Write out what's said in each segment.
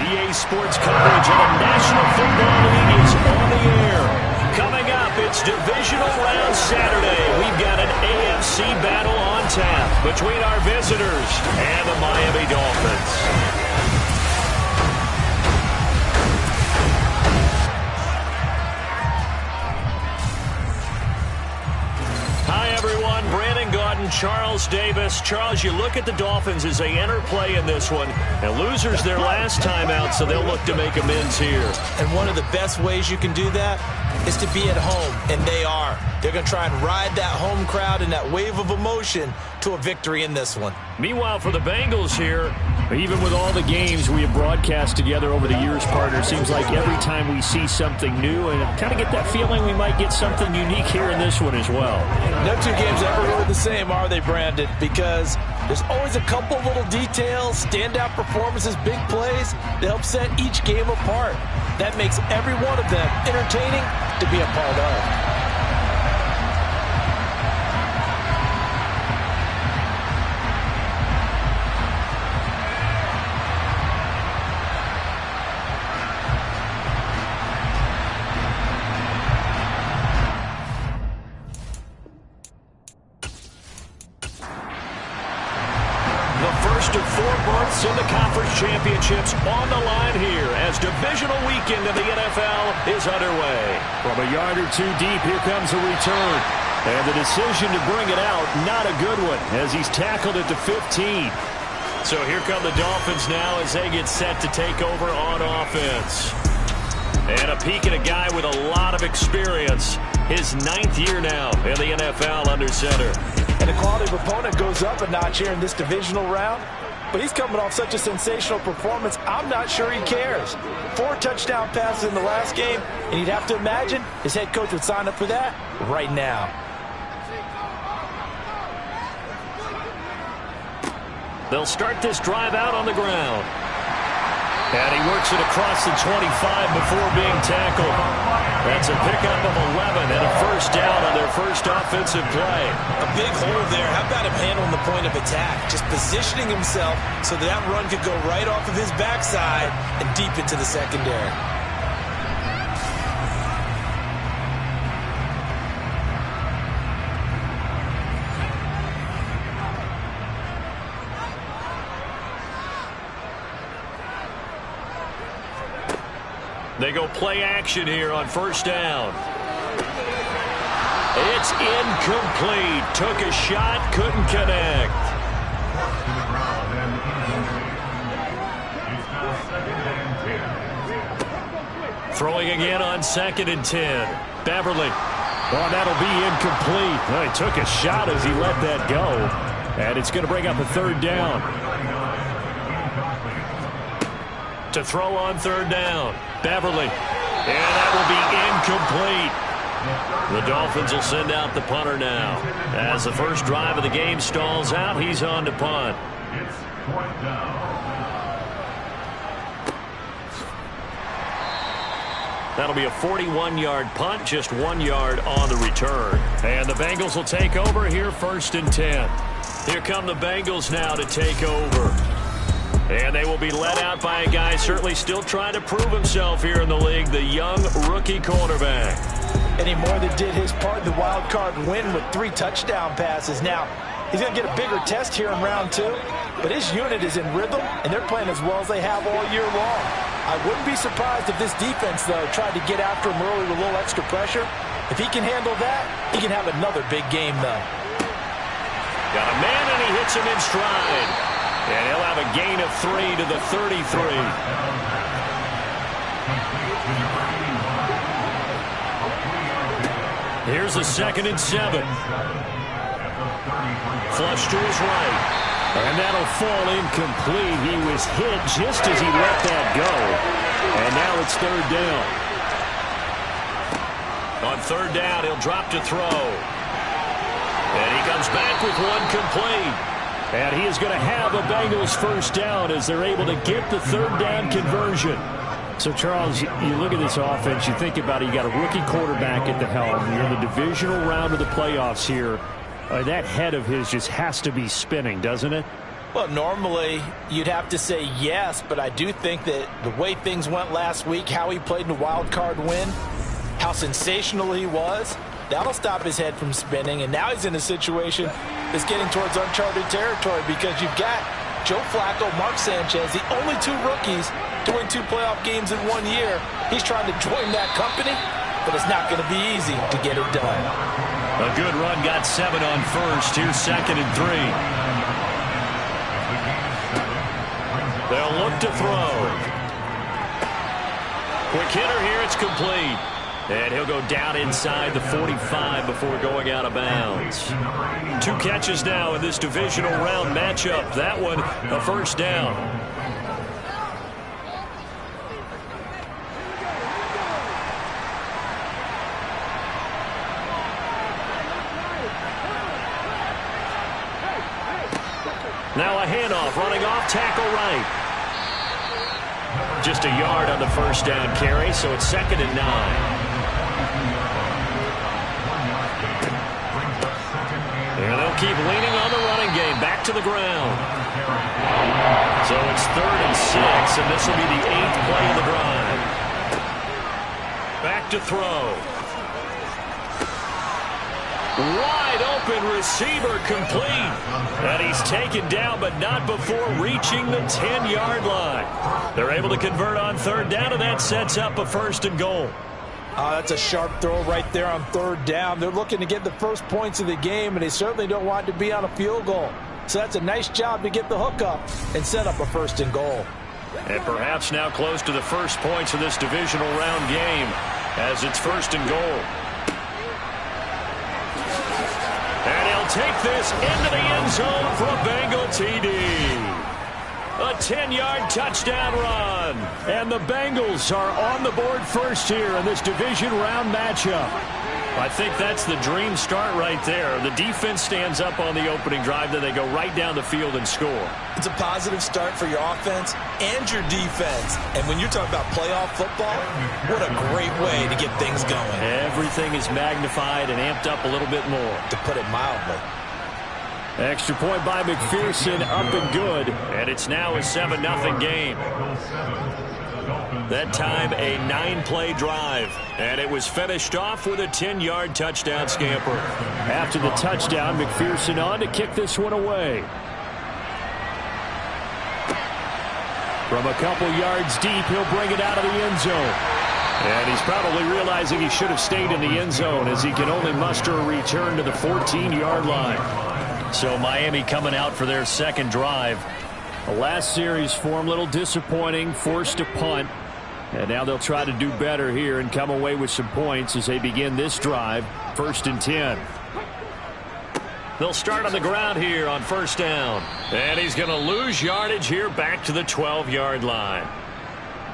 EA Sports coverage of the National Football League is on the air. Coming up, it's Divisional Round Saturday. We've got an AFC battle on tap between our visitors and the Miami Dolphins. Charles Davis. Charles, you look at the Dolphins as they enter play in this one, and losers their last time out, so they'll look to make amends here. And one of the best ways you can do that is to be at home, and they are. They're going to try and ride that home crowd and that wave of emotion to a victory in this one. Meanwhile, for the Bengals here, even with all the games we have broadcast together over the years, partner, seems like every time we see something new, and kind of get that feeling we might get something unique here in this one as well. No two games ever really the same, are they, Brandon? Because there's always a couple little details, standout performances, big plays that help set each game apart. That makes every one of them entertaining to be a part of. In the conference championships on the line here as divisional weekend of the NFL is underway. From a yard or two deep, here comes a return. And the decision to bring it out, not a good one, as he's tackled at the 15. So here come the Dolphins now as they get set to take over on offense. And a peek at a guy with a lot of experience. His 9th year now in the NFL under center. And the quality of opponent goes up a notch here in this divisional round. But he's coming off such a sensational performance, I'm not sure he cares. 4 touchdown passes in the last game, and you'd have to imagine his head coach would sign up for that right now. They'll start this drive out on the ground. And he works it across the 25 before being tackled. That's a pickup of 11 and a first down on their first offensive play. A big hole there. How about him handling the point of attack? Just positioning himself so that run could go right off of his backside and deep into the secondary. They go play action here on first down. It's incomplete. Took a shot, couldn't connect. Throwing again on 2nd and 10. Beverly. Oh, that'll be incomplete. Well, he took a shot as he let that go. And it's going to bring up a 3rd down. To throw on 3rd down. Beverly. And that will be incomplete. The Dolphins will send out the punter now. As the first drive of the game stalls out, he's on to punt. That'll be a 41-yard punt, just 1 yard on the return. And the Bengals will take over here 1st and 10. Here come the Bengals now to take over. And they will be led out by a guy certainly still trying to prove himself here in the league, the young rookie quarterback. And he more than did his part in the wild card win with 3 touchdown passes. Now, he's going to get a bigger test here in round 2, but his unit is in rhythm, and they're playing as well as they have all year long. I wouldn't be surprised if this defense, though, tried to get after him early with a little extra pressure. If he can handle that, he can have another big game, though. Got a man, and he hits him in stride. And he'll have a gain of 3 to the 33. Here's a 2nd and 7. Flush to his right. And that'll fall incomplete. He was hit just as he let that go. And now it's 3rd down. On 3rd down, he'll drop to throw. And he comes back with one complete. And he is going to have a Bengals first down as they're able to get the 3rd down conversion. So, Charles, you look at this offense, you think about it, you got a rookie quarterback at the helm. You're in the divisional round of the playoffs here. That head of his just has to be spinning, doesn't it? Well, normally you'd have to say yes, but I do think that the way things went last week, how he played in the wild card win, how sensational he was, that'll stop his head from spinning. And now he's in a situation that's getting towards uncharted territory because you've got Joe Flacco, Mark Sanchez, the only two rookies to win 2 playoff games in 1 year. He's trying to join that company, but it's not going to be easy to get it done. A good run got 7 on first. Here's 2nd and 3. They'll look to throw. Quick hitter here. It's complete. And he'll go down inside the 45 before going out of bounds. 2 catches now in this divisional round matchup. That one a first down. Now a handoff, running off tackle right. Just a yard on the first down carry, so it's 2nd and 9. And they'll keep leaning on the running game, back to the ground. So it's 3rd and 6, and this will be the 8th play of the drive. Back to throw. Wide open receiver complete. And he's taken down, but not before reaching the 10-yard line. They're able to convert on 3rd down, and that sets up a 1st and goal. That's a sharp throw right there on 3rd down. They're looking to get the first points of the game, and they certainly don't want to be on a field goal. So that's a nice job to get the hook up and set up a 1st and goal. And perhaps now close to the first points of this divisional round game as it's 1st and goal. And he'll take this into the end zone for a Bengal TD. A 10-yard touchdown run. And the Bengals are on the board first here in this division round matchup. I think that's the dream start right there. The defense stands up on the opening drive, then they go right down the field and score. It's a positive start for your offense and your defense. And when you're talking about playoff football, what a great way to get things going. Everything is magnified and amped up a little bit more. To put it mildly. Extra point by McPherson, up and good. And it's now a 7-0 game. That time a 9-play drive. And it was finished off with a 10-yard touchdown scamper. After the touchdown, McPherson on to kick this one away. From a couple yards deep, he'll bring it out of the end zone. And he's probably realizing he should have stayed in the end zone as he can only muster a return to the 14-yard line. So Miami coming out for their second drive. The last series for him, a little disappointing, forced a punt. And now they'll try to do better here and come away with some points as they begin this drive, 1st and 10. They'll start on the ground here on 1st down. And he's going to lose yardage here back to the 12-yard line.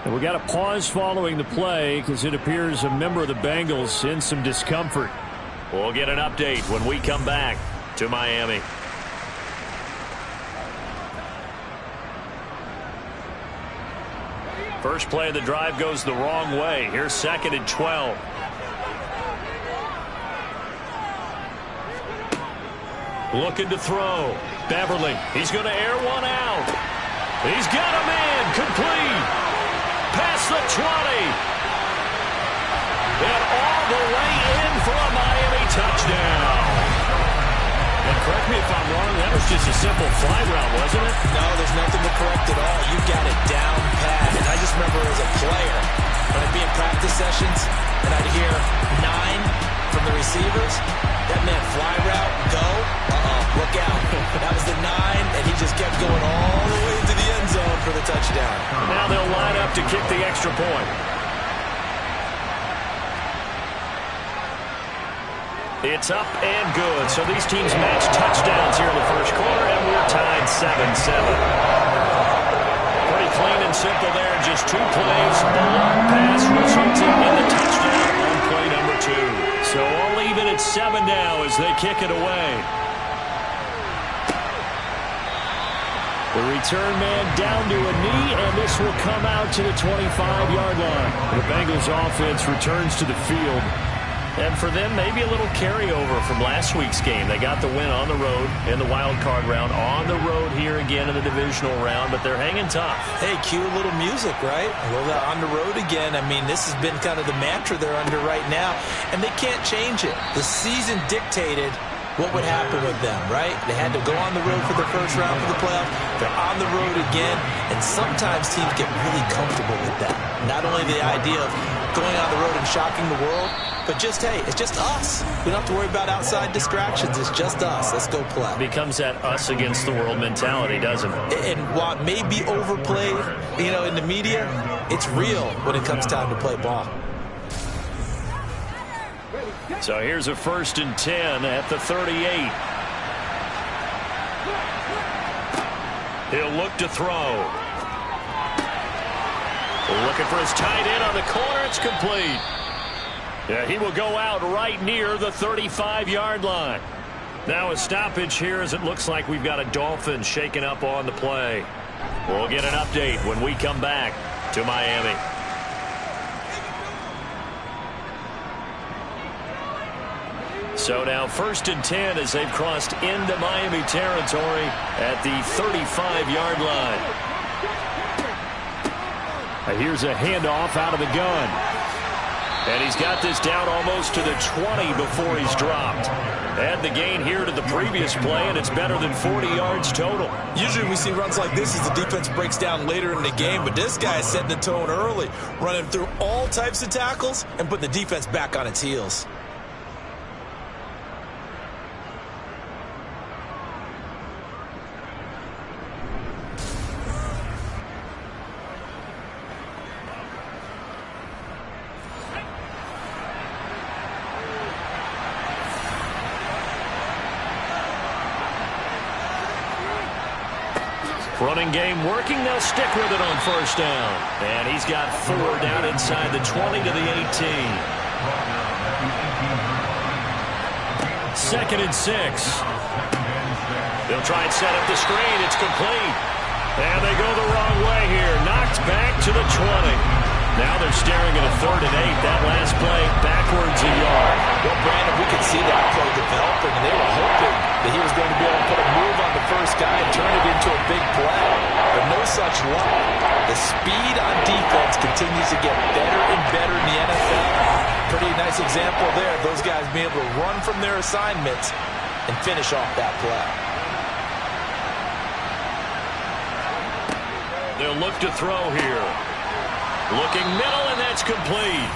And we got a pause following the play because it appears a member of the Bengals in some discomfort. We'll get an update when we come back to Miami. First play of the drive goes the wrong way. Here's 2nd and 12. Looking to throw. Beverly, he's going to air one out. He's got a man, complete. Past the 20. And all the way in for a Miami touchdown. And correct me if I'm wrong, that was just a simple fly route, wasn't it? No, there's nothing to correct at all. You got it down pat. And I just remember as a player, when I'd be in practice sessions, and I'd hear 9 from the receivers, that meant fly route, go, look out. That was the 9, and he just kept going all the way to the end zone for the touchdown. Now they'll line up to kick the extra point. It's up and good. So these teams match touchdowns here in the first quarter, and we're tied 7-7. Pretty clean and simple there. Just 2 plays. A long pass resulting in the touchdown on play number 2. So all even at 7 now as they kick it away. The return man down to a knee, and this will come out to the 25-yard line. The Bengals offense returns to the field. And for them, maybe a little carryover from last week's game. They got the win on the road in the wild card round, on the road here again in the divisional round, but they're hanging tough. Hey, cue a little music, right? Well, they're on the road again. I mean, this has been kind of the mantra they're under right now, and they can't change it. The season dictated what would happen with them, right? They had to go on the road for the first round for the playoffs. They're on the road again, and sometimes teams get really comfortable with that. Not only the idea of going on the road and shocking the world, but just, hey, it's just us. We don't have to worry about outside distractions. It's just us. Let's go play. Becomes that us against the world mentality, doesn't it? And while it may be overplayed, in the media, it's real when it comes time to play ball. So here's a 1st and 10 at the 38. He'll look to throw. Looking for his tight end on the corner. It's complete. Yeah, he will go out right near the 35-yard line. Now a stoppage here as it looks like we've got a Dolphins shaking up on the play. We'll get an update when we come back to Miami. So now 1st and 10 as they've crossed into Miami territory at the 35-yard line. Here's a handoff out of the gun. And he's got this down almost to the 20 before he's dropped. Add the gain here to the previous play, and it's better than 40 yards total. Usually we see runs like this as the defense breaks down later in the game, but this guy is setting the tone early, running through all types of tackles and putting the defense back on its heels. Running game working. They'll stick with it on 1st down. And he's got 4 down inside the 20 to the 18. 2nd and 6. They'll try and set up the screen. It's complete. And they go the wrong way here. Knocked back to the 20. Now they're staring at a 3rd and 8. That last play backwards a yard. Well, Brandon, we could see that play developing, and they were hoping that he was going to be able to put a move on the first guy and turn it into a big play. But no such luck. The speed on defense continues to get better and better in the NFL. Pretty nice example there. Those guys being able to run from their assignments and finish off that play. They'll look to throw here. Looking middle, and that's complete.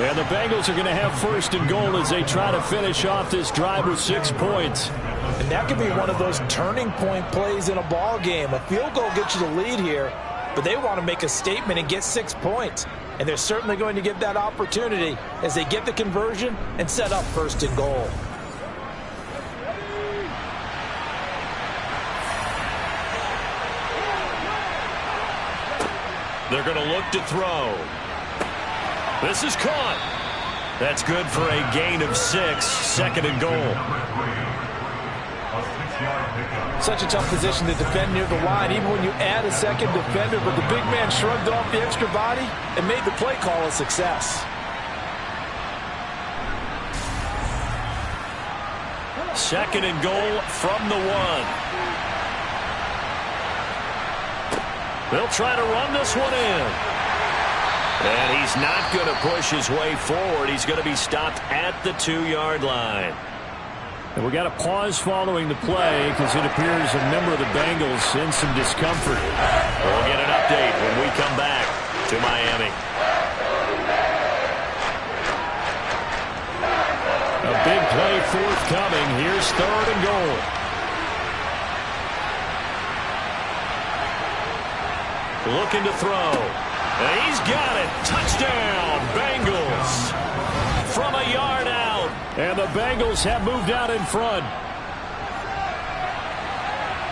And the Bengals are going to have 1st and goal as they try to finish off this drive with 6 points. And that could be one of those turning point plays in a ball game. A field goal gets you the lead here, but they want to make a statement and get 6 points. And they're certainly going to get that opportunity as they get the conversion and set up 1st and goal. They're going to look to throw. This is caught. That's good for a gain of 6. 2nd and goal. Such a tough position to defend near the line, even when you add a second defender, but the big man shrugged off the extra body and made the play call a success. 2nd and goal from the 1. They'll try to run this one in. And he's not going to push his way forward. He's going to be stopped at the 2-yard line. And we got a pause following the play because it appears a member of the Bengals in some discomfort. We'll get an update when we come back to Miami. A big play forthcoming. Here's 3rd and goal. Looking to throw. And he's got it. Touchdown, Bengals. From a yard out. And the Bengals have moved out in front.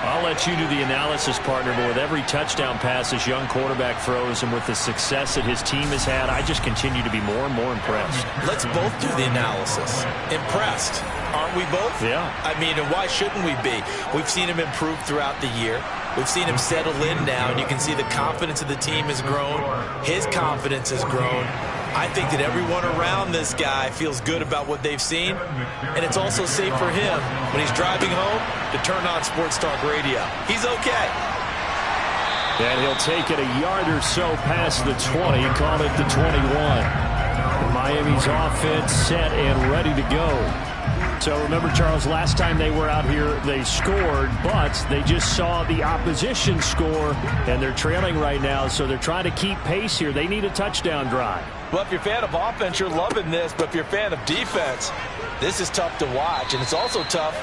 I'll let you do the analysis, partner, but with every touchdown pass this young quarterback throws and with the success that his team has had, I just continue to be more and more impressed. Let's both do the analysis. Impressed. Aren't we both? Yeah. I mean, and why shouldn't we be? We've seen him improve throughout the year. We've seen him settle in now, and you can see the confidence of the team has grown. His confidence has grown. I think that everyone around this guy feels good about what they've seen, and it's also safe for him when he's driving home to turn on Sports Talk Radio. He's okay. And he'll take it a yard or so past the 20, call it the 21. Miami's offense set and ready to go. So remember, Charles, last time they were out here, they scored, but they just saw the opposition score, and they're trailing right now, so they're trying to keep pace here. They need a touchdown drive. Well, if you're a fan of offense, you're loving this, but if you're a fan of defense, this is tough to watch, and it's also tough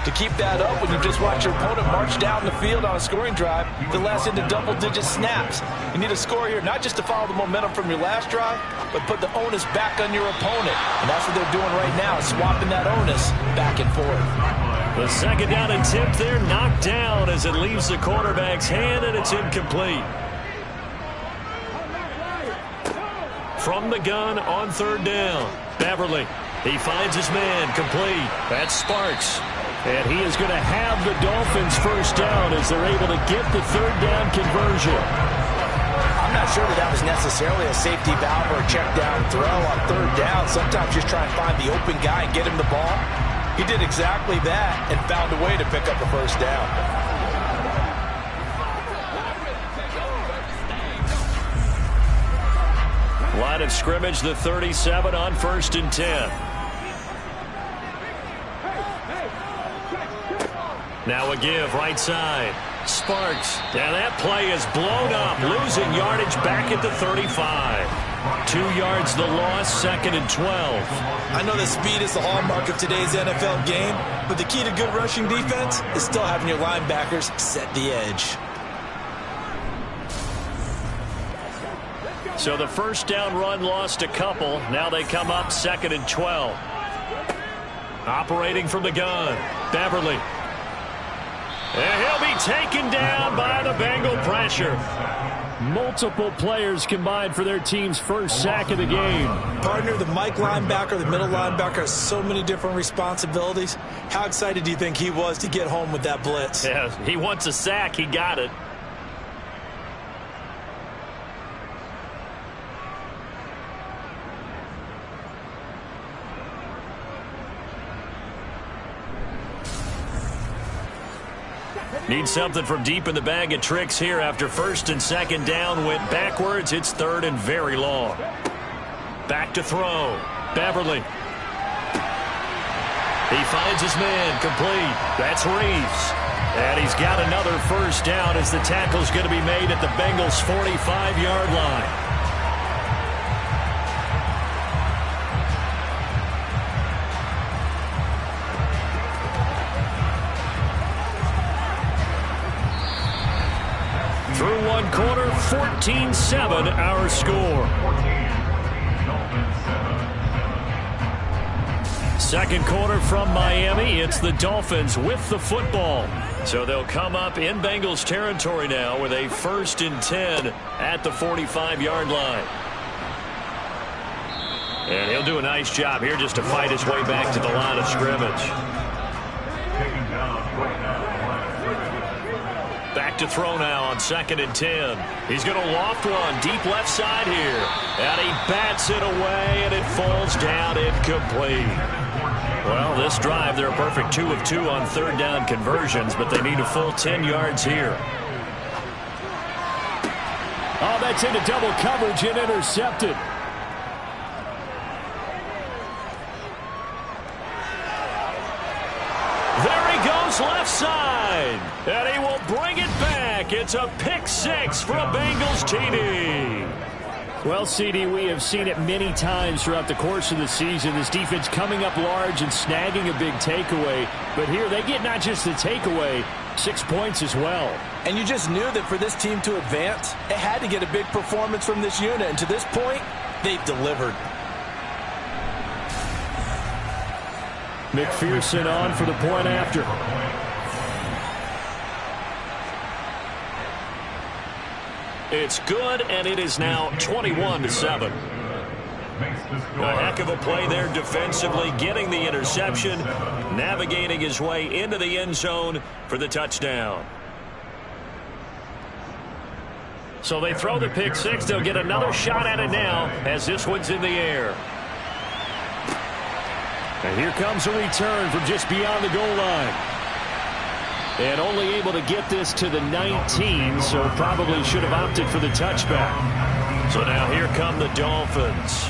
to keep that up when you just watch your opponent march down the field on a scoring drive that lasts into double-digit snaps. You need a score here, not just to follow the momentum from your last drive, but put the onus back on your opponent. And that's what they're doing right now, swapping that onus back and forth. The second down attempt there knocked down as it leaves the quarterback's hand, and it's incomplete. From the gun on third down, Beverly. He finds his man, complete. That's Sparks. And he is going to have the Dolphins first down as they're able to get the third down conversion. I'm not sure that was necessarily a safety valve or a check down throw on third down. Sometimes just try and find the open guy and get him the ball. He did exactly that and found a way to pick up a first down. Line of scrimmage, the 37 on 1st and 10. Now a give, right side. Sparks. Now that play is blown up, losing yardage back at the 35. 2 yards the loss, 2nd and 12. I know that speed is the hallmark of today's NFL game, but the key to good rushing defense is still having your linebackers set the edge. So the first down run lost a couple. Now they come up 2nd and 12. Operating from the gun, Beverly. And he'll be taken down by the Bengal pressure. Multiple players combined for their team's first sack of the game. Partner, the Mike linebacker, the middle linebacker has so many different responsibilities. How excited do you think he was to get home with that blitz? Yeah, he wants a sack. He got it. Need something from deep in the bag of tricks here after 1st and 2nd down went backwards. It's 3rd and very long. Back to throw. Beverly. He finds his man, complete. That's Reeves. And he's got another first down as the tackle's going to be made at the Bengals' 45-yard line. Through one quarter, 14-7 our score. Second quarter from Miami. It's the Dolphins with the football. So they'll come up in Bengals territory now with a 1st and 10 at the 45-yard line. And he'll do a nice job here just to fight his way back to the line of scrimmage. Back to throw now on 2nd and 10. He's going to loft one deep left side here. And he bats it away, and it falls down incomplete. Well, this drive, they're a perfect 2 of 2 on third down conversions, but they need a full 10 yards here. Oh, that's into double coverage and intercepted. There he goes left side. And he will bring it back. It's a pick six for a Bengals TD. Well, CD, we have seen it many times throughout the course of the season. This defense coming up large and snagging a big takeaway. But here they get not just the takeaway, 6 points as well. And you just knew that for this team to advance, it had to get a big performance from this unit. And to this point, they've delivered. McPherson on for the point after. It's good, and it is now 21-7. A heck of a play there defensively, getting the interception, navigating his way into the end zone for the touchdown. So they throw the pick six. They'll get another shot at it now as this one's in the air. And here comes a return from just beyond the goal line. And only able to get this to the 19, so probably should have opted for the touchback. So now here come the Dolphins.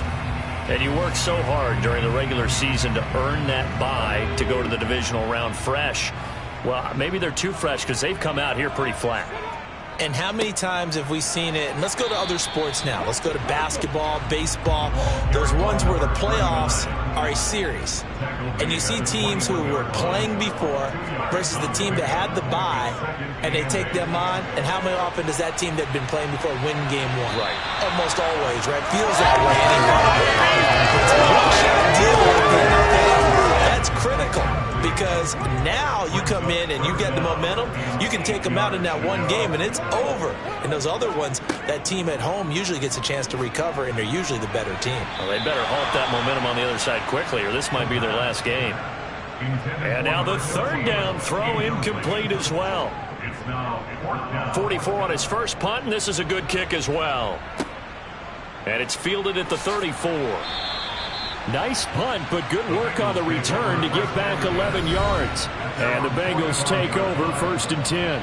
And you work so hard during the regular season to earn that bye to go to the divisional round fresh. Well, maybe they're too fresh because they've come out here pretty flat. And how many times have we seen it? And let's go to other sports now. Let's go to basketball, baseball. Those ones where the playoffs are a series. And you see teams who were playing before versus the team that had the bye, and they take them on. And how many often does that team that had been playing before win game one? Right. Almost always, right? Feels that way anyway. It's a one-shot deal like the NFL. That's critical. Because now you come in and you get the momentum, you can take them out in that one game and it's over. And those other ones, that team at home usually gets a chance to recover, and they're usually the better team. Well, they better halt that momentum on the other side quickly, or this might be their last game. And now the third down throw incomplete as well. 44 on his first punt, and this is a good kick as well. And it's fielded at the 34. Nice punt, but good work on the return to get back 11 yards. And the Bengals take over 1st and 10.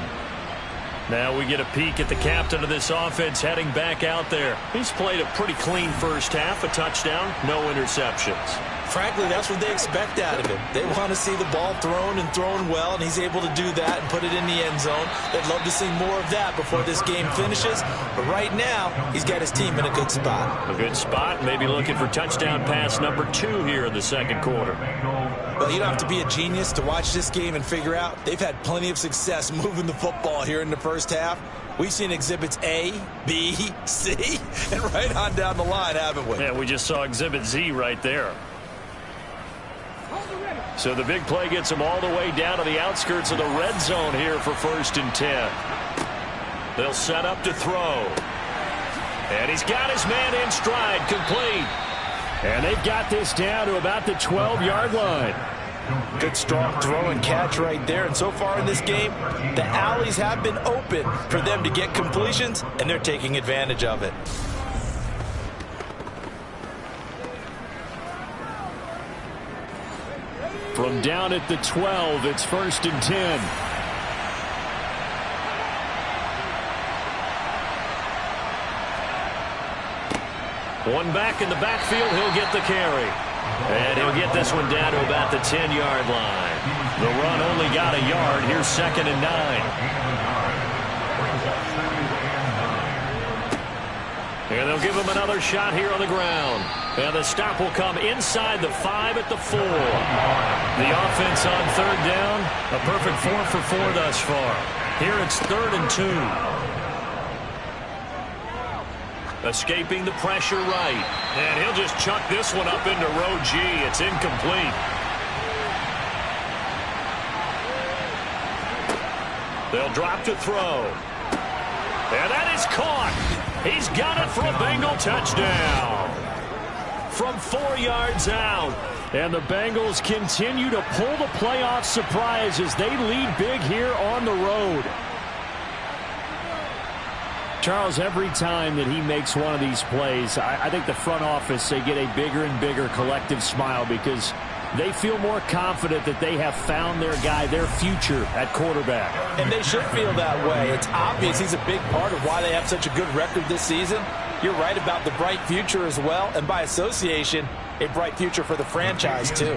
Now we get a peek at the captain of this offense heading back out there. He's played a pretty clean first half, a touchdown, no interceptions. Frankly, that's what they expect out of him. They want to see the ball thrown and thrown well, and he's able to do that and put it in the end zone. They'd love to see more of that before this game finishes. But right now, he's got his team in a good spot. A good spot, maybe looking for touchdown pass number 2 here in the second quarter. Well, you don't have to be a genius to watch this game and figure out they've had plenty of success moving the football here in the first half. We've seen exhibits A, B, C, and right on down the line, haven't we? Yeah, we just saw exhibit Z right there. So the big play gets him all the way down to the outskirts of the red zone here for 1st and 10. They'll set up to throw. And he's got his man in stride, complete. And they've got this down to about the 12-yard line. Good strong throw and catch right there. And so far in this game, the alleys have been open for them to get completions, and they're taking advantage of it. From down at the 12, it's 1st and 10. One back in the backfield, he'll get the carry. And he'll get this one down to about the 10-yard line. The run only got a yard. Here's 2nd and 9. And they'll give him another shot here on the ground. And the stop will come inside the 5 at the 4. The offense on 3rd down, a perfect 4 for 4 thus far. Here it's 3rd and 2. Escaping the pressure right. And he'll just chuck this one up into row G. It's incomplete. They'll drop to throw. And that is caught. He's got it for a Bengal touchdown. From 4 yards out. And the Bengals continue to pull the playoff surprise as they lead big here on the road. Charles, every time that he makes one of these plays, I think the front office, they get a bigger and bigger collective smile because they feel more confident that they have found their guy, their future at quarterback. And they should feel that way. It's obvious he's a big part of why they have such a good record this season. You're right about the bright future as well, and by association, a bright future for the franchise too.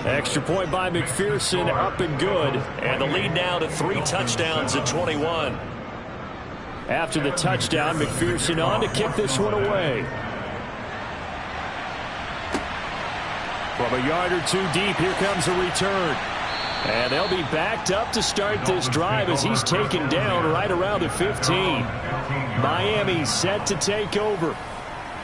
Extra point by McPherson, up and good. And the lead now to 3 touchdowns at 21. After the touchdown, McPherson on to kick this one away. From a yard or 2 deep, here comes a return. And they'll be backed up to start this drive as he's taken down right around the 15. Miami set to take over.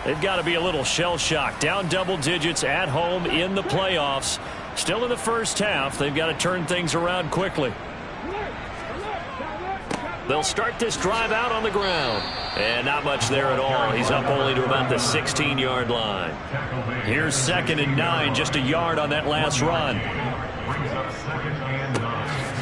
They've got to be a little shell-shocked. Down double digits at home in the playoffs. Still in the first half. They've got to turn things around quickly. They'll start this drive out on the ground. And not much there at all. He's up only to about the 16-yard line. Here's 2nd and 9, just a yard on that last run.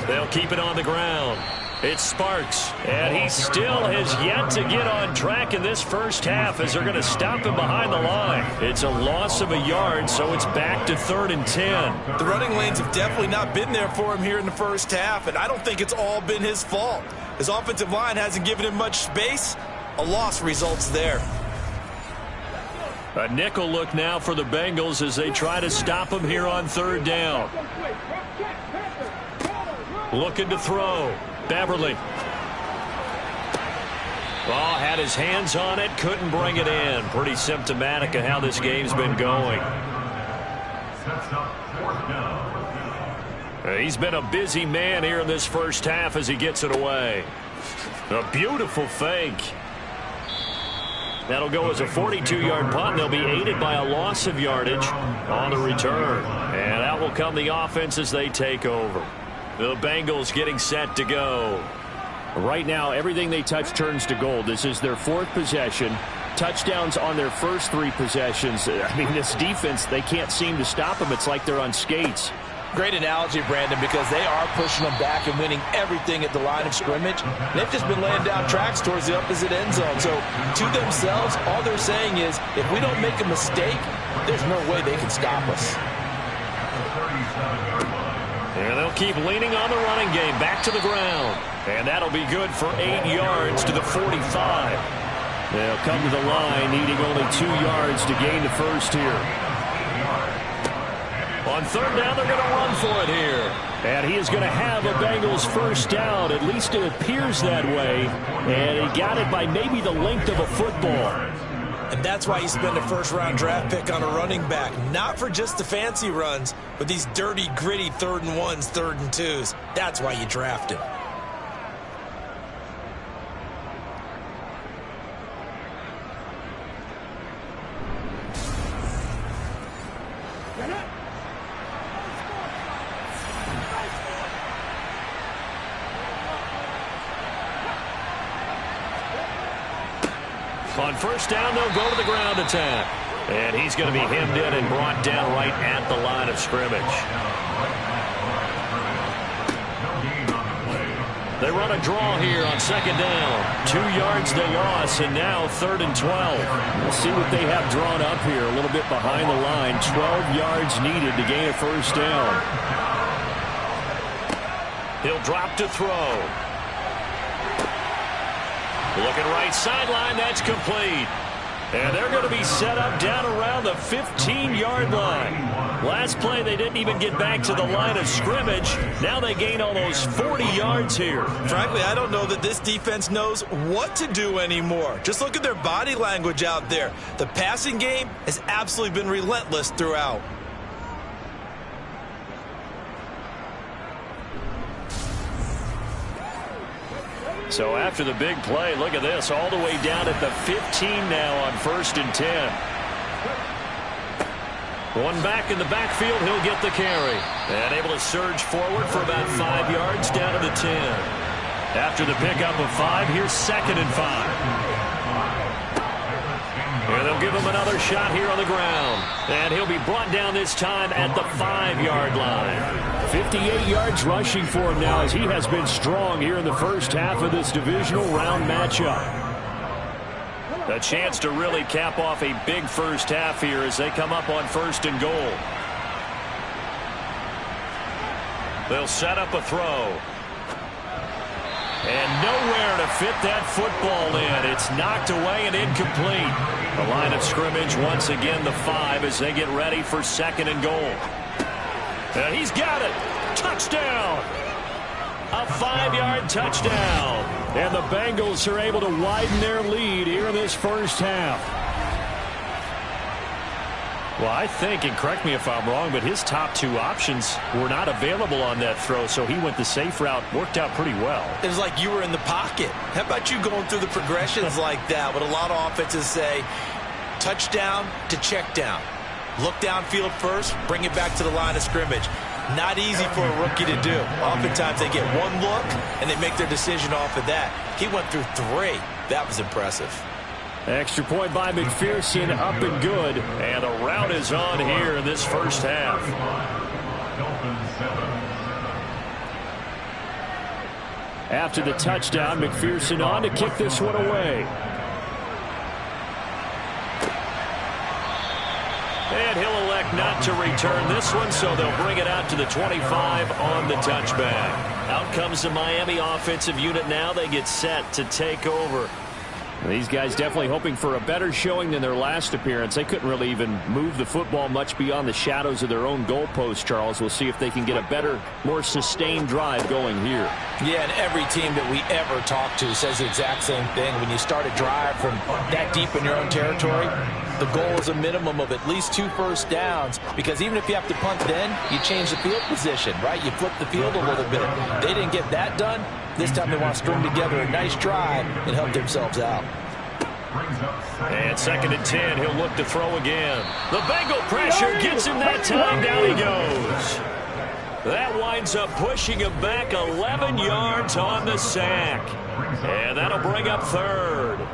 They'll keep it on the ground. It's Sparks, and he still has yet to get on track in this first half as they're going to stop him behind the line. It's a loss of a yard, so it's back to 3rd and 10. The running lanes have definitely not been there for him here in the first half, and I don't think it's all been his fault. His offensive line hasn't given him much space. A loss results there. A nickel look now for the Bengals as they try to stop him here on 3rd down. Looking to throw. Beverly. Well, had his hands on it, couldn't bring it in. Pretty symptomatic of how this game's been going. He's been a busy man here in this first half as he gets it away. A beautiful fake. That'll go as a 42-yard punt. They'll be aided by a loss of yardage on the return. And out will come the offense as they take over. The Bengals getting set to go. Right now, everything they touch turns to gold. This is their 4th possession. Touchdowns on their first 3 possessions. I mean, this defense, they can't seem to stop them. It's like they're on skates. Great analogy, Brandon, because they are pushing them back and winning everything at the line of scrimmage. They've just been laying down tracks towards the opposite end zone. So, to themselves, all they're saying is, if we don't make a mistake, there's no way they can stop us. And they'll keep leaning on the running game back to the ground. And that'll be good for 8 yards to the 45. They'll come to the line needing only 2 yards to gain the first here. On 3rd down, they're going to run for it here. And he is going to have a Bengals first down. At least it appears that way. And he got it by maybe the length of a football. And that's why you spend a first-round draft pick on a running back. Not for just the fancy runs, but these dirty, gritty 3rd and 1s, 3rd and 2s. That's why you draft him. On first down, they'll go to the ground attack. And he's going to be hemmed in and brought down right at the line of scrimmage. They run a draw here on 2nd down. 2 yards they lost, and now 3rd and 12. We'll see what they have drawn up here a little bit behind the line. 12 yards needed to gain a first down. He'll drop to throw. Looking right sideline, that's complete. And they're going to be set up down around the 15-yard line. Last play, they didn't even get back to the line of scrimmage. Now they gain almost 40 yards here. Frankly, I don't know that this defense knows what to do anymore. Just look at their body language out there. The passing game has absolutely been relentless throughout. So after the big play, look at this, all the way down at the 15 now on 1st and 10. One back in the backfield, he'll get the carry. And able to surge forward for about 5 yards down to the 10. After the pickup of 5, here's 2nd and 5. And they'll give him another shot here on the ground. And he'll be brought down this time at the 5-yard line. 58 yards rushing for him now as he has been strong here in the first half of this divisional round matchup. A chance to really cap off a big first half here as they come up on 1st and goal. They'll set up a throw. And nowhere to fit that football in. It's knocked away and incomplete. The line of scrimmage once again the 5 as they get ready for 2nd and goal. And he's got it. Touchdown. A 5-yard touchdown. And the Bengals are able to widen their lead here in this first half. Well, I think, and correct me if I'm wrong, but his top 2 options were not available on that throw, so he went the safe route. Worked out pretty well. It was like you were in the pocket. How about you going through the progressions like that? What a lot of offenses say, touchdown to check down. Look downfield first, bring it back to the line of scrimmage. Not easy for a rookie to do. Oftentimes they get one look, and they make their decision off of that. He went through 3. That was impressive. Extra point by McPherson, up and good. And the route is on here in this first half. After the touchdown, McPherson on to kick this one away. And he'll elect not to return this one, so they'll bring it out to the 25 on the touchback. Out comes the Miami offensive unit now. They get set to take over. These guys definitely hoping for a better showing than their last appearance. They couldn't really even move the football much beyond the shadows of their own goalpost, Charles. We'll see if they can get a better, more sustained drive going here. Yeah, and every team that we ever talk to says the exact same thing. When you start a drive from that deep in your own territory, the goal is a minimum of at least 2 first downs, because even if you have to punt then, you change the field position, right? You flip the field a little bit. They didn't get that done. This time they want to string together a nice drive and help themselves out. And 2nd and 10, he'll look to throw again. The Bengal pressure gets him that time. Down he goes. That winds up pushing him back 11 yards on the sack. And that'll bring up 3rd.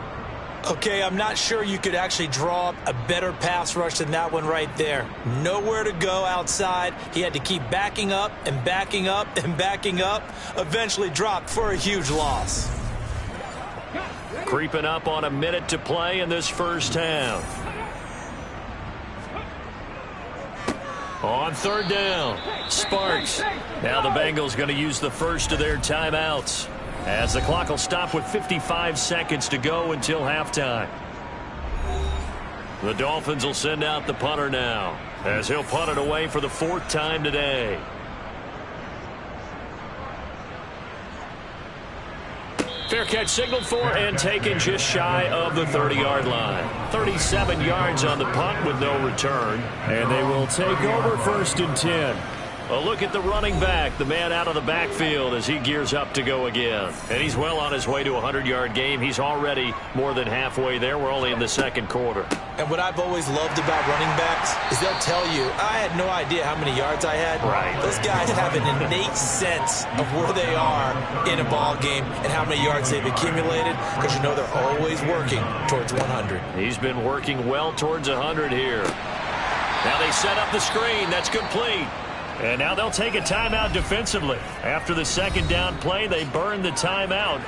Okay, I'm not sure you could actually draw up a better pass rush than that one right there. Nowhere to go outside. He had to keep backing up and backing up and backing up. Eventually dropped for a huge loss. Creeping up on a minute to play in this first half. On 3rd down, Sparks. Now the Bengals going to use the first of their timeouts, as the clock will stop with 55 seconds to go until halftime. The Dolphins will send out the punter now, as he'll punt it away for the 4th time today. Fair catch signaled for and taken just shy of the 30-yard line. 37 yards on the punt with no return. And they will take over 1st and 10. A look at the running back, the man out of the backfield as he gears up to go again. And he's well on his way to a 100-yard game. He's already more than halfway there. We're only in the 2nd quarter. And what I've always loved about running backs is they'll tell you, I had no idea how many yards I had. Right. Those guys have an innate sense of where they are in a ball game and how many yards they've accumulated, because you know they're always working towards 100. He's been working well towards 100 here. Now they set up the screen. That's complete. And now they'll take a timeout defensively. After the 2nd down play, they burn the timeout,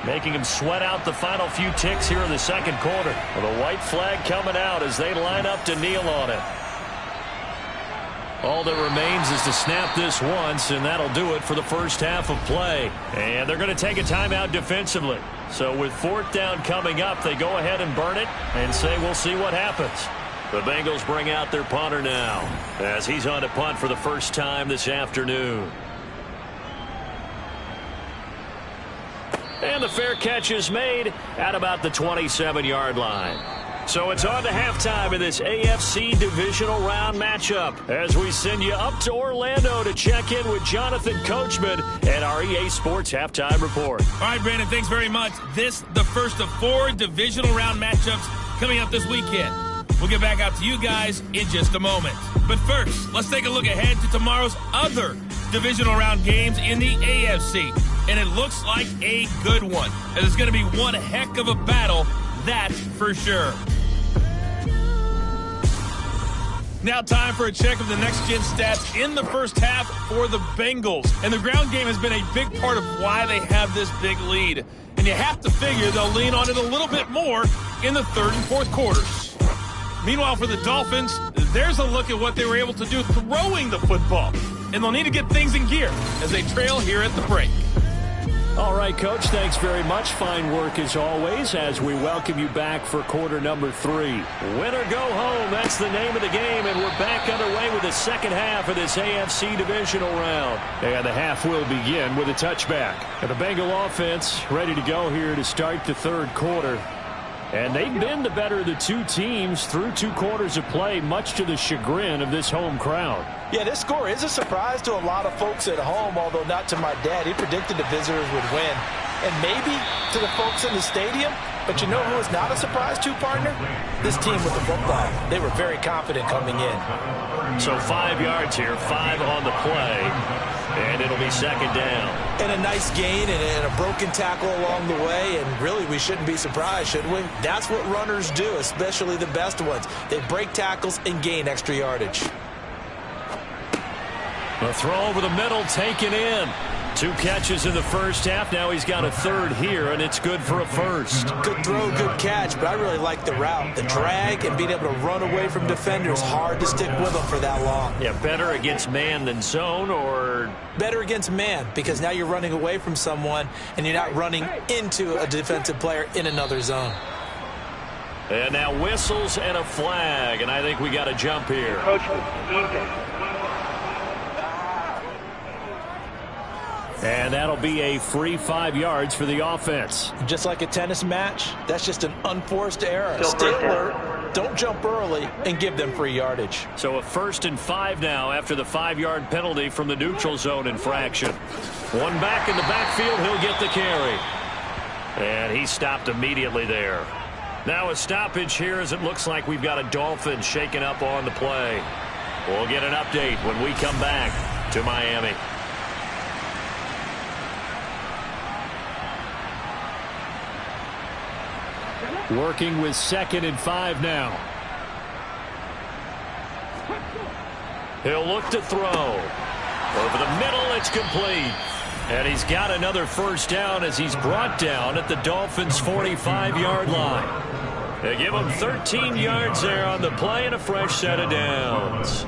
making them sweat out the final few ticks here in the 2nd quarter. Well, the white flag coming out as they line up to kneel on it. All that remains is to snap this once, and that'll do it for the first half of play. And they're going to take a timeout defensively. So with 4th down coming up, they go ahead and burn it and say we'll see what happens. The Bengals bring out their punter now, as he's on to punt for the first time this afternoon. And the fair catch is made at about the 27-yard line. So it's on to halftime in this AFC divisional round matchup, as we send you up to Orlando to check in with Jonathan Coachman and our EA Sports Halftime Report. All right, Brandon, thanks very much. This the first of 4 divisional round matchups coming up this weekend. We'll get back out to you guys in just a moment. But first, let's take a look ahead to tomorrow's other divisional round games in the AFC. And it looks like a good one, as it's going to be one heck of a battle, that's for sure. Now time for a check of the next-gen stats in the first half for the Bengals. And the ground game has been a big part of why they have this big lead. And you have to figure they'll lean on it a little bit more in the 3rd and 4th quarters. Meanwhile, for the Dolphins, there's a look at what they were able to do throwing the football. And they'll need to get things in gear as they trail here at the break. All right, Coach, thanks very much. Fine work as always as we welcome you back for quarter number 3. Win or go home, that's the name of the game, and we're back underway with the 2nd half of this AFC divisional round. And the half will begin with a touchback. And the Bengal offense ready to go here to start the 3rd quarter. And they've been the better of the 2 teams through 2 quarters of play, much to the chagrin of this home crowd. Yeah, this score is a surprise to a lot of folks at home, although not to my dad. He predicted the visitors would win. And maybe to the folks in the stadium. But you know who is not a surprise to, partner? This team with the football. They were very confident coming in. So 5 yards here, 5 on the play. And it'll be 2nd down. And a nice gain and a broken tackle along the way. And really, we shouldn't be surprised, should we? That's what runners do, especially the best ones. They break tackles and gain extra yardage. The throw over the middle taken in. 2 catches in the first half. Now he's got a third here, and it's good for a first. Good throw, good catch, but I really like the route. The drag and being able to run away from defenders, hard to stick with them for that long. Yeah, better against man than zone, or? Better against man, because now you're running away from someone, and you're not running into a defensive player in another zone. And now whistles and a flag, and I think we got a jump here. Coach, defense. And that'll be a free 5 yards for the offense. Just like a tennis match, that's just an unforced error. Stay alert, don't jump early, and give them free yardage. So a 1st and 5 now after the 5-yard penalty from the neutral zone infraction. One back in the backfield, he'll get the carry. And he stopped immediately there. Now a stoppage here as it looks like we've got a Dolphins shaken up on the play. We'll get an update when we come back to Miami. Working with 2nd and 5 now. He'll look to throw. Over the middle, it's complete. And he's got another first down as he's brought down at the Dolphins' 45-yard line. They give him 13 yards there on the play and a fresh set of downs.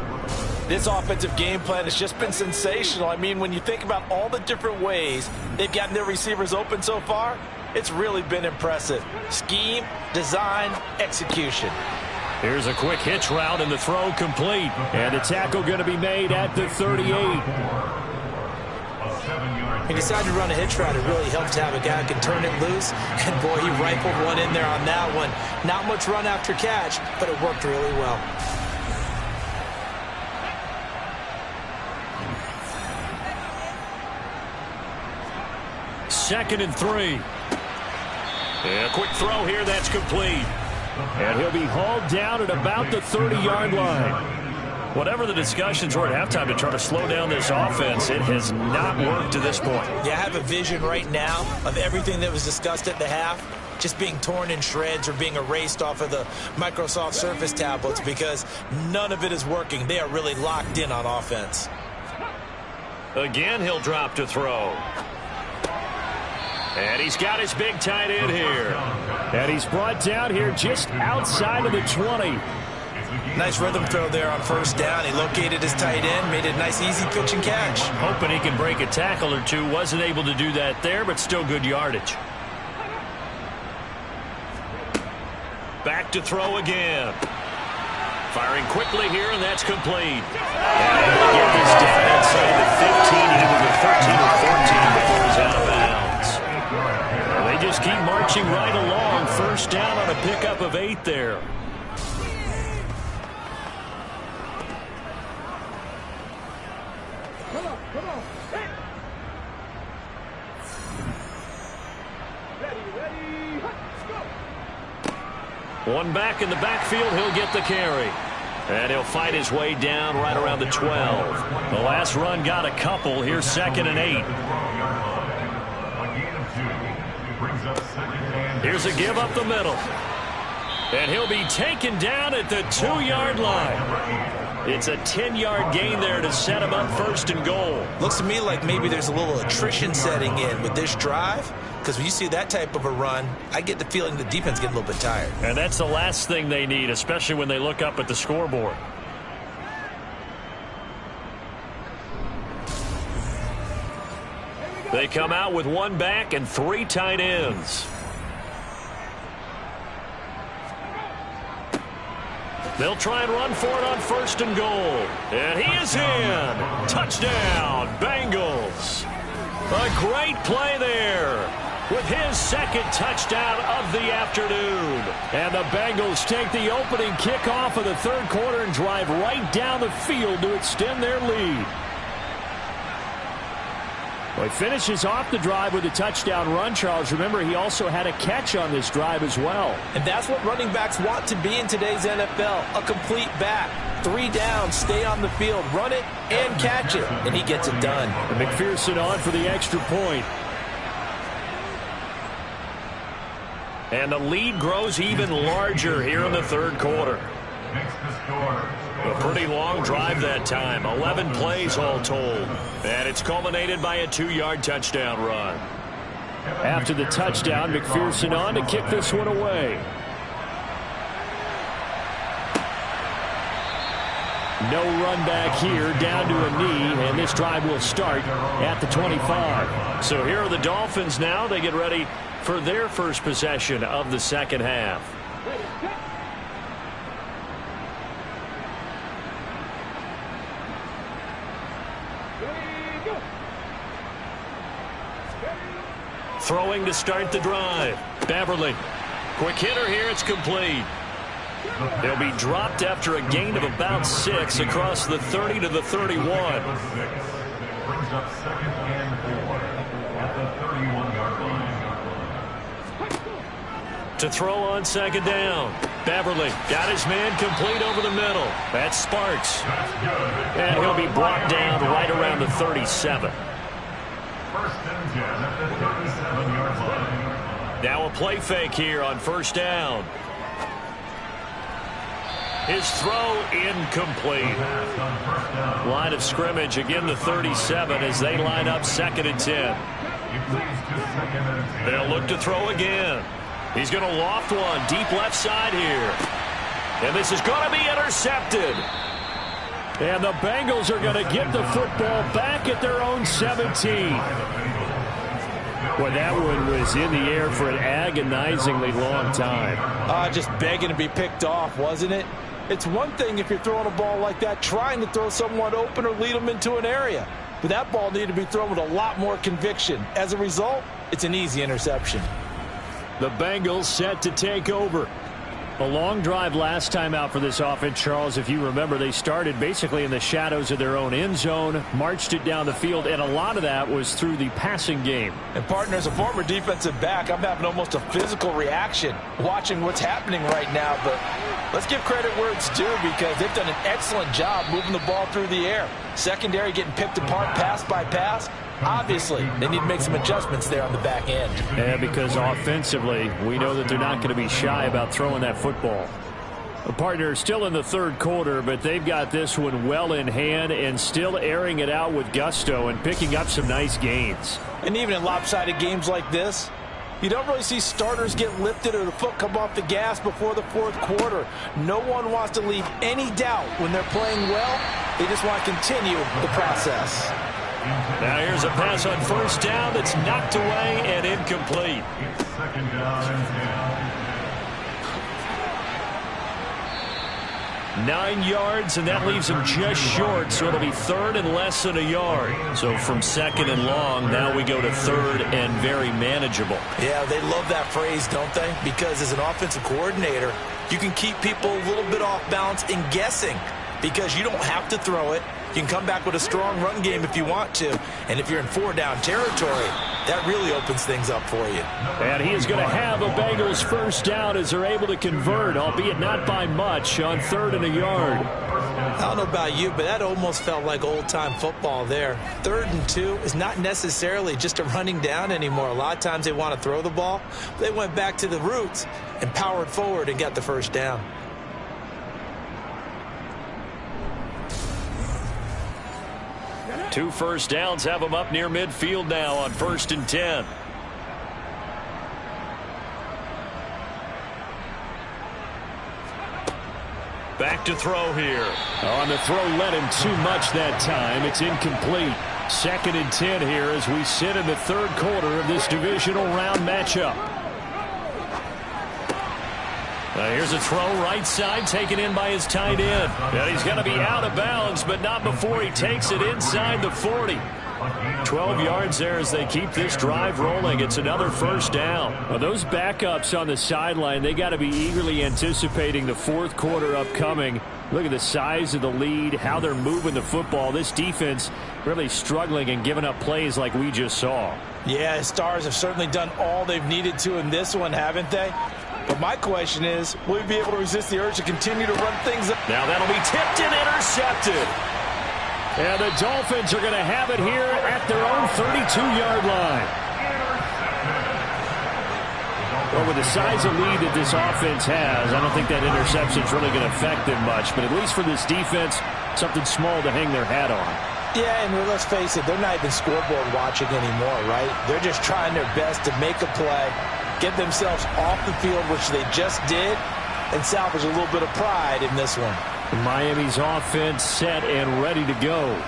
This offensive game plan has just been sensational. I mean, when you think about all the different ways they've gotten their receivers open so far, it's really been impressive. Scheme, design, execution. Here's a quick hitch route and the throw complete. And the tackle going to be made at the 38. He decided to run a hitch route. It really helped to have a guy who can turn it loose. And, boy, he rifled one in there on that one. Not much run after catch, but it worked really well. Second and 3. And a quick throw here, that's complete. And he'll be hauled down at about the 30-yard line. Whatever the discussions were at halftime to try to slow down this offense, it has not worked to this point. Yeah, I have a vision right now of everything that was discussed at the half just being torn in shreds or being erased off of the Microsoft Surface tablets because none of it is working. They are really locked in on offense. Again, he'll drop to throw. And he's got his big tight end here. And he's brought down here just outside of the 20. Nice rhythm throw there on first down. He located his tight end, made it a nice, easy pitch and catch. Hoping he can break a tackle or two. Wasn't able to do that there, but still good yardage. Back to throw again. Firing quickly here, and that's complete. And able to get this down inside the 15, into the 13 or 14 before he's out of bounds. And they just keep marching right along. First down on a pickup of 8 there. One back in the backfield, he'll get the carry. And he'll fight his way down right around the 12. The last run got a couple. Here's 2nd and 8. Here's a give up the middle. And he'll be taken down at the 2-yard line. It's a 10-yard gain there to set him up 1st and goal. Looks to me like maybe there's a little attrition setting in with this drive. Because when you see that type of a run, I get the feeling the defense getting a little bit tired. And that's the last thing they need, especially when they look up at the scoreboard. They come out with 1 back and 3 tight ends. They'll try and run for it on 1st and goal. And he is in. Touchdown, Bengals. A great play there with his 2nd touchdown of the afternoon. And the Bengals take the opening kickoff of the 3rd quarter and drive right down the field to extend their lead. Well, he finishes off the drive with a touchdown run, Charles. Remember, he also had a catch on this drive as well. And that's what running backs want to be in today's NFL, a complete back. 3 downs, stay on the field, run it, and catch it. And he gets it done. And McPherson on for the extra point. And the lead grows even larger here in the 3rd quarter. A pretty long drive that time. 11 plays all told. And it's culminated by a 2-yard touchdown run. After the touchdown, McPherson on to kick this one away. No run back here, down to a knee, and this drive will start at the 25. So here are the Dolphins now. They get ready for their first possession of the second half. Throwing to start the drive. Beverly. Quick hitter here. It's complete. They'll be dropped after a gain of about 6 across the 30 to the 31. Brings up second and 4 at the 31-yard line. To throw on second down. Beverly got his man complete over the middle. That's Sparks. And he'll be brought down right around the 37. First and 10 at the 37-yard line. Now a play fake here on first down. His throw incomplete. Line of scrimmage again, the 37 as they line up second and 10. They'll look to throw again. He's going to loft one deep left side here. And this is going to be intercepted. And the Bengals are going to get the football back at their own 17. Well, that one was in the air for an agonizingly long time. Just begging to be picked off, wasn't it? It's one thing if you're throwing a ball like that, trying to throw someone open or lead them into an area. But that ball needed to be thrown with a lot more conviction. As a result, it's an easy interception. The Bengals set to take over. A long drive last time out for this offense, Charles. If you remember, they started basically in the shadows of their own end zone, marched it down the field, and a lot of that was through the passing game. And, partner, as a former defensive back, I'm having almost a physical reaction watching what's happening right now. But let's give credit where it's due because they've done an excellent job moving the ball through the air. Secondary getting picked apart pass by pass. Obviously, they need to make some adjustments there on the back end. Yeah, because offensively, we know that they're not going to be shy about throwing that football. A partner still in the third quarter, but they've got this one well in hand and still airing it out with gusto and picking up some nice gains. And even in lopsided games like this, you don't really see starters get lifted or the foot come off the gas before the fourth quarter. No one wants to leave any doubt when they're playing well. They just want to continue the process. Now here's a pass on first down that's knocked away and incomplete. Second down and 10. 9 yards, and that leaves him just short, so it'll be third and less than a yard. So from second and long, now we go to third and very manageable. Yeah, they love that phrase, don't they? Because as an offensive coordinator, you can keep people a little bit off balance and guessing because you don't have to throw it. You can come back with a strong run game if you want to. And if you're in 4-down territory, that really opens things up for you. And he is going to have a Bengals first down as they're able to convert, albeit not by much, on third and a yard. I don't know about you, but that almost felt like old-time football there. 3rd and 2 is not necessarily just a running down anymore. A lot of times they want to throw the ball. They went back to the roots and powered forward and got the first down. Two first downs have them up near midfield now on 1st and 10. Back to throw here. On the throw, led him too much that time. It's incomplete. 2nd and 10 here as we sit in the third quarter of this divisional round matchup. Here's a throw right side taken in by his tight end. And he's going to be out of bounds, but not before he takes it inside the 40. 12 yards there as they keep this drive rolling. It's another first down. Well, those backups on the sideline, they got to be eagerly anticipating the fourth quarter upcoming. Look at the size of the lead, how they're moving the football. This defense really struggling and giving up plays like we just saw. Yeah, Stars have certainly done all they've needed to in this one, haven't they? But my question is, will we be able to resist the urge to continue to run things up? Now that'll be tipped and intercepted. And the Dolphins are going to have it here at their own 32-yard line. Well, with the size of lead that this offense has, I don't think that interception is really going to affect them much. But at least for this defense, something small to hang their hat on. Yeah, and let's face it, they're not even scoreboard watching anymore, right? They're just trying their best to make a play, get themselves off the field, which they just did, and salvage a little bit of pride in this one. Miami's offense set and ready to go.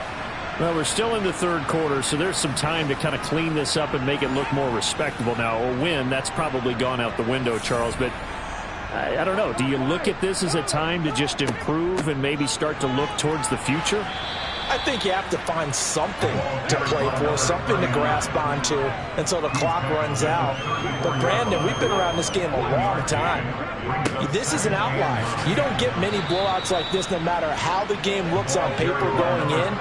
Well, we're still in the third quarter, so there's some time to kind of clean this up and make it look more respectable. Now, a win, that's probably gone out the window, Charles, but I don't know. Do you look at this as a time to just improve and maybe start to look towards the future? I think you have to find something to play for, something to grasp onto until the clock runs out. But, Brandon, we've been around this game a long time. This is an outlier. You don't get many blowouts like this no matter how the game looks on paper going in.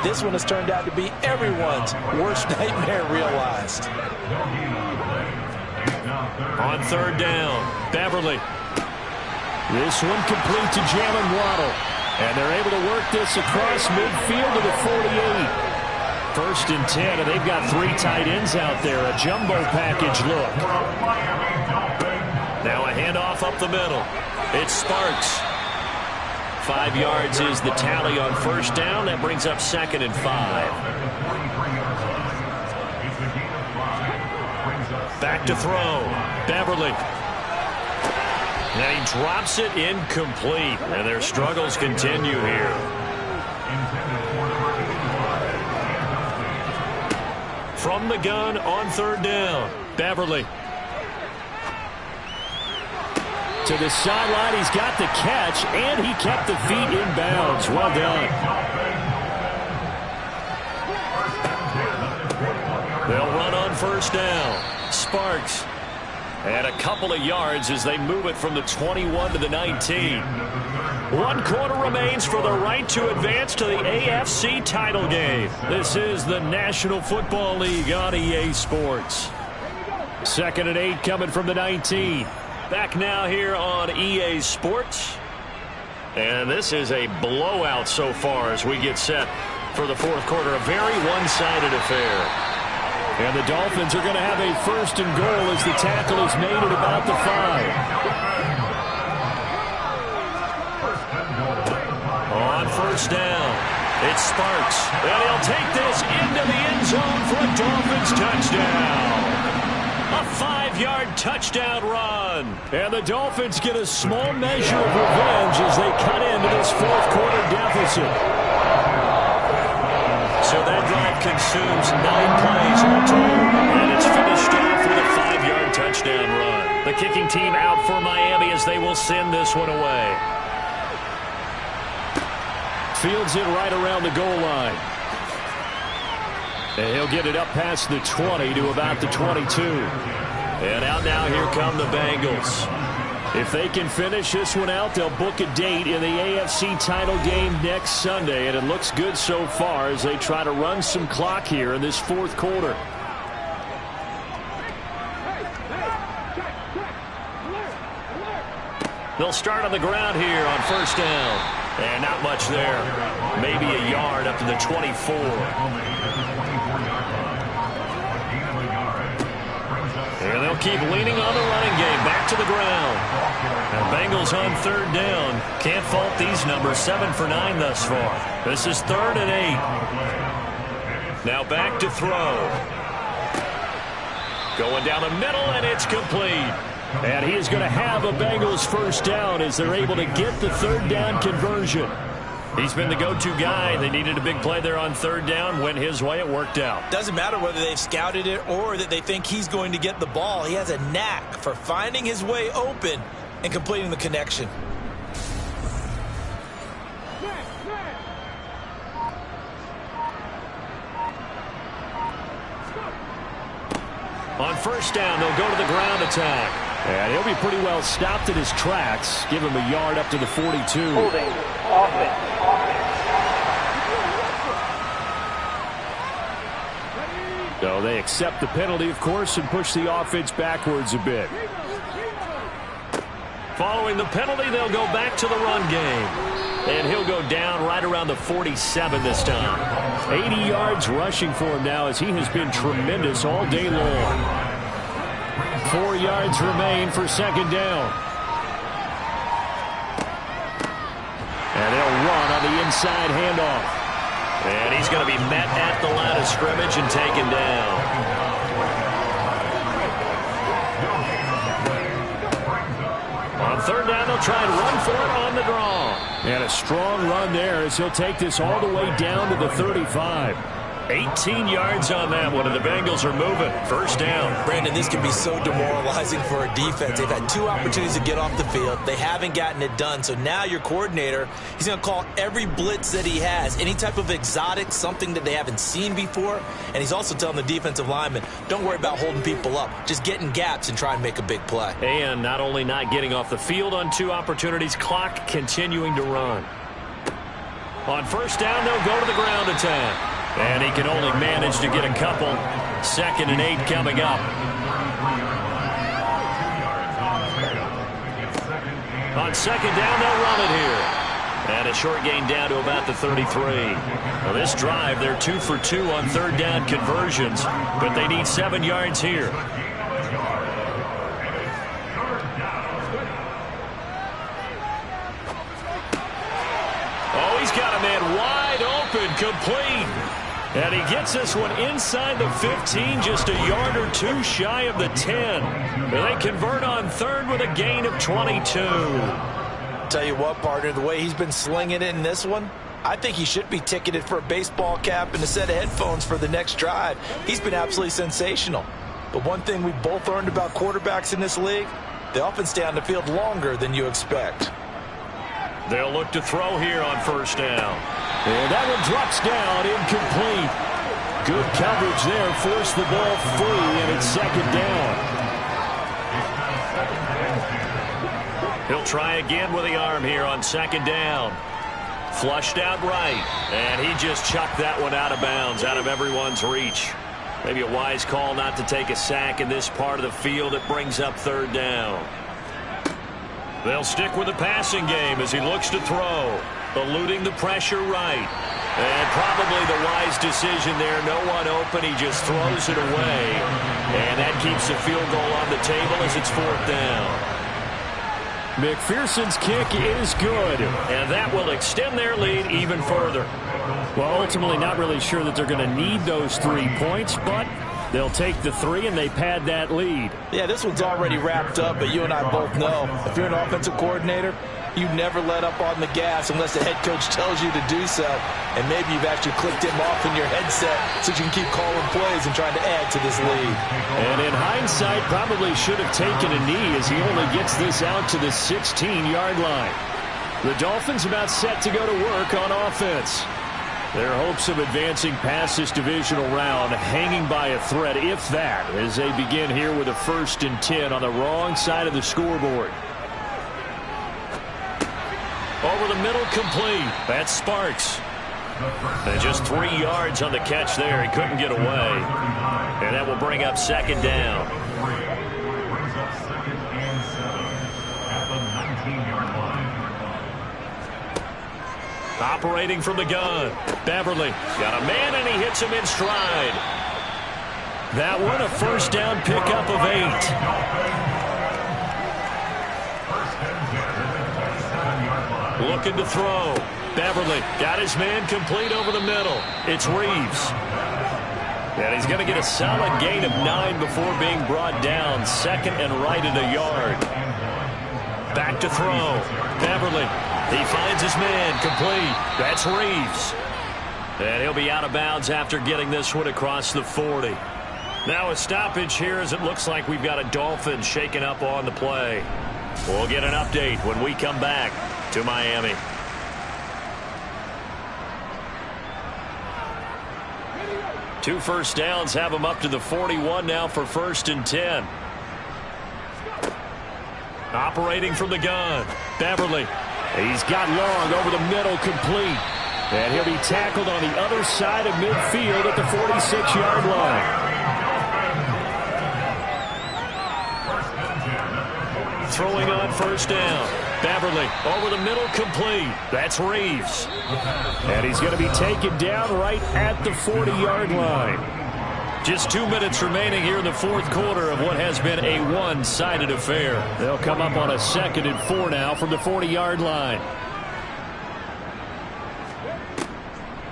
This one has turned out to be everyone's worst nightmare realized. On third down, Beverly. This one complete to Jalen Waddle. And they're able to work this across midfield to the 48. First and 10, and they've got 3 tight ends out there. A jumbo package look. Now a handoff up the middle. It's Sparks. 5 yards is the tally on first down. That brings up 2nd and 5. Back to throw. Beverly. And he drops it incomplete. And their struggles continue here. From the gun on third down. Beverly. To the sideline, he's got the catch, and he kept the feet in bounds. Well done. They'll run on first down. Sparks. And a couple of yards as they move it from the 21 to the 19. 1 quarter remains for the right to advance to the AFC title game. This is the National Football League on EA Sports. 2nd and 8 coming from the 19. Back now here on EA Sports. And this is a blowout so far as we get set for the fourth quarter. A very one-sided affair. And the Dolphins are going to have a 1st and goal as the tackle is made at about the 5. On first down, it's Sparks. And he'll take this into the end zone for a Dolphins touchdown. A 5-yard touchdown run. And the Dolphins get a small measure of revenge as they cut into this fourth quarter deficit. So that drive consumes 9 plays all total. And it's finished off with a 5-yard touchdown run. The kicking team out for Miami as they will send this one away. Fields it right around the goal line. And he'll get it up past the 20 to about the 22. And out now, here come the Bengals. If they can finish this one out, they'll book a date in the AFC title game next Sunday. And it looks good so far as they try to run some clock here in this fourth quarter. They'll start on the ground here on first down. And not much there. Maybe a yard up to the 24. And they'll keep leaning on the running game. Back to the ground. And Bengals on third down. Can't fault these numbers. 7 for 9 thus far. This is 3rd and 8. Now back to throw. Going down the middle, and it's complete. And he is going to have a Bengals first down as they're able to get the third down conversion. He's been the go-to guy. They needed a big play there on third down. Went his way. It worked out. Doesn't matter whether they've scouted it or that they think he's going to get the ball. He has a knack for finding his way open and completing the connection. On first down, they'll go to the ground attack. And he'll be pretty well stopped in his tracks. Give him a yard up to the 42. Holding offense. So they accept the penalty, of course, and push the offense backwards a bit. Following the penalty, they'll go back to the run game. And he'll go down right around the 47 this time. 80 yards rushing for him now as he has been tremendous all day long. 4 yards remain for second down. And they'll run on the inside handoff. And he's going to be met at the line of scrimmage and taken down. On third down, they'll try and run for it on the draw. And a strong run there as he'll take this all the way down to the 35. 18 yards on that one, and the Bengals are moving. First down. Brandon, this can be so demoralizing for a defense. They've had 2 opportunities to get off the field. They haven't gotten it done. So now your coordinator, he's going to call every blitz that he has, any type of exotic, something that they haven't seen before. And he's also telling the defensive lineman, don't worry about holding people up. Just get in gaps and try and make a big play. And not only not getting off the field on 2 opportunities, clock continuing to run. On first down, they'll go to the ground attack. And he can only manage to get a couple. 2nd and 8 coming up. On second down, they'll run it here. And a short gain down to about the 33. Well, this drive, they're 2 for 2 on third down conversions, but they need 7 yards here. Oh, he's got a man wide open, complete. And he gets this one inside the 15, just a yard or 2 shy of the 10. They convert on third with a gain of 22. Tell you what, partner, the way he's been slinging it in this one, I think he should be ticketed for a baseball cap and a set of headphones for the next drive. He's been absolutely sensational. But one thing we've both learned about quarterbacks in this league, they often stay on the field longer than you expect. They'll look to throw here on first down. And that one drops down, incomplete. Good coverage there, forced the ball free, and it's second down. He'll try again with the arm here on second down. Flushed out right, and he just chucked that one out of bounds, out of everyone's reach. Maybe a wise call not to take a sack in this part of the field. It brings up third down. They'll stick with the passing game as he looks to throw. Eluding the pressure right. And probably the wise decision there. No one open. He just throws it away. And that keeps the field goal on the table as it's fourth down. McPherson's kick is good. And that will extend their lead even further. Well, ultimately not really sure that they're going to need those 3 points, but they'll take the 3 and they pad that lead. Yeah, this one's already wrapped up, but you and I both know if you're an offensive coordinator, you never let up on the gas unless the head coach tells you to do so. And maybe you've actually clicked him off in your headset so you can keep calling plays and trying to add to this lead. And in hindsight, probably should have taken a knee as he only gets this out to the 16-yard line. The Dolphins about set to go to work on offense. Their hopes of advancing past this divisional round hanging by a thread, if that, as they begin here with a 1st and 10 on the wrong side of the scoreboard. Over the middle, complete. That's Sparks. And just 3 yards on the catch there. He couldn't get away. And that will bring up second down. Brings up 2nd and 7 at the 19-yard line. Operating from the gun. Beverly got a man, and he hits him in stride. That one, a first down pickup of 8. Looking to throw. Beverly got his man complete over the middle. It's Reeves. And he's going to get a solid gain of 9 before being brought down. 2nd and right at a yard. Back to throw. Beverly. He finds his man complete. That's Reeves. And he'll be out of bounds after getting this one across the 40. Now a stoppage here as it looks like we've got a Dolphins shaken up on the play. We'll get an update when we come back to Miami. Two first downs have them up to the 41 now for 1st and 10. Operating from the gun. Beverly. He's got long over the middle, complete. And he'll be tackled on the other side of midfield at the 46-yard line. Throwing on first down. Beverly over the middle, complete. That's Reeves. And he's going to be taken down right at the 40-yard line. Just 2 minutes remaining here in the fourth quarter of what has been a one-sided affair. They'll come up on a 2nd and 4 now from the 40-yard line.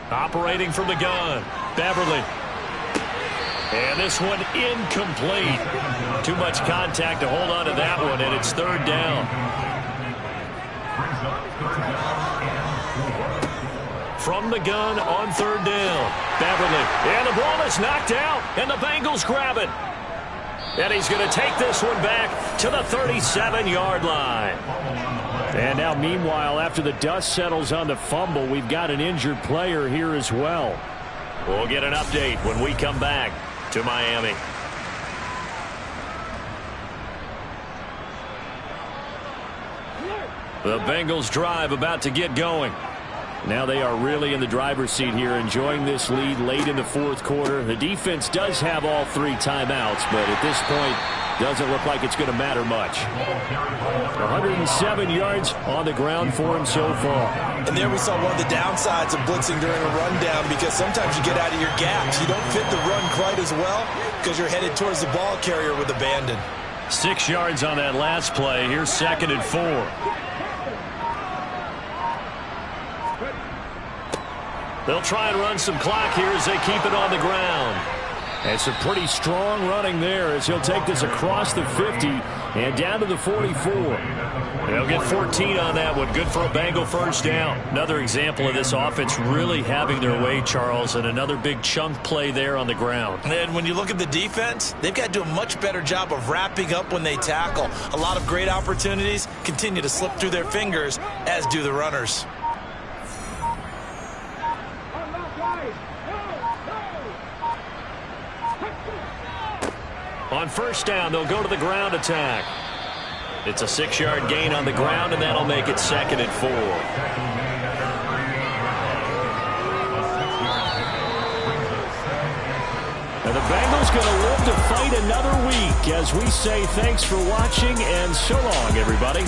Operating from the gun, Beverly. And this one incomplete. Too much contact to hold on to that one, and it's 3rd down. From the gun on 3rd down, Beverly. And the ball is knocked out, and the Bengals grab it. And he's going to take this one back to the 37-yard line. And now, meanwhile, after the dust settles on the fumble, we've got an injured player here as well. We'll get an update when we come back to Miami. The Bengals drive about to get going. Now they are really in the driver's seat here, enjoying this lead late in the fourth quarter. The defense does have all 3 timeouts, but at this point, doesn't look like it's going to matter much. 107 yards on the ground for him so far. And there we saw one of the downsides of blitzing during a rundown, because sometimes you get out of your gaps. You don't fit the run quite as well because you're headed towards the ball carrier with abandon. 6 yards on that last play. Here's 2nd and 4. They'll try and run some clock here as they keep it on the ground. And some pretty strong running there as he'll take this across the 50 and down to the 44. They'll get 14 on that one. Good for a Bengal first down. Another example of this offense really having their way, Charles, and another big chunk play there on the ground. And when you look at the defense, they've got to do a much better job of wrapping up when they tackle. A lot of great opportunities continue to slip through their fingers, as do the runners. On first down, they'll go to the ground attack. It's a 6-yard gain on the ground, and that'll make it 2nd and 4. And the Bengals going to live to fight another week as we say thanks for watching, and so long, everybody.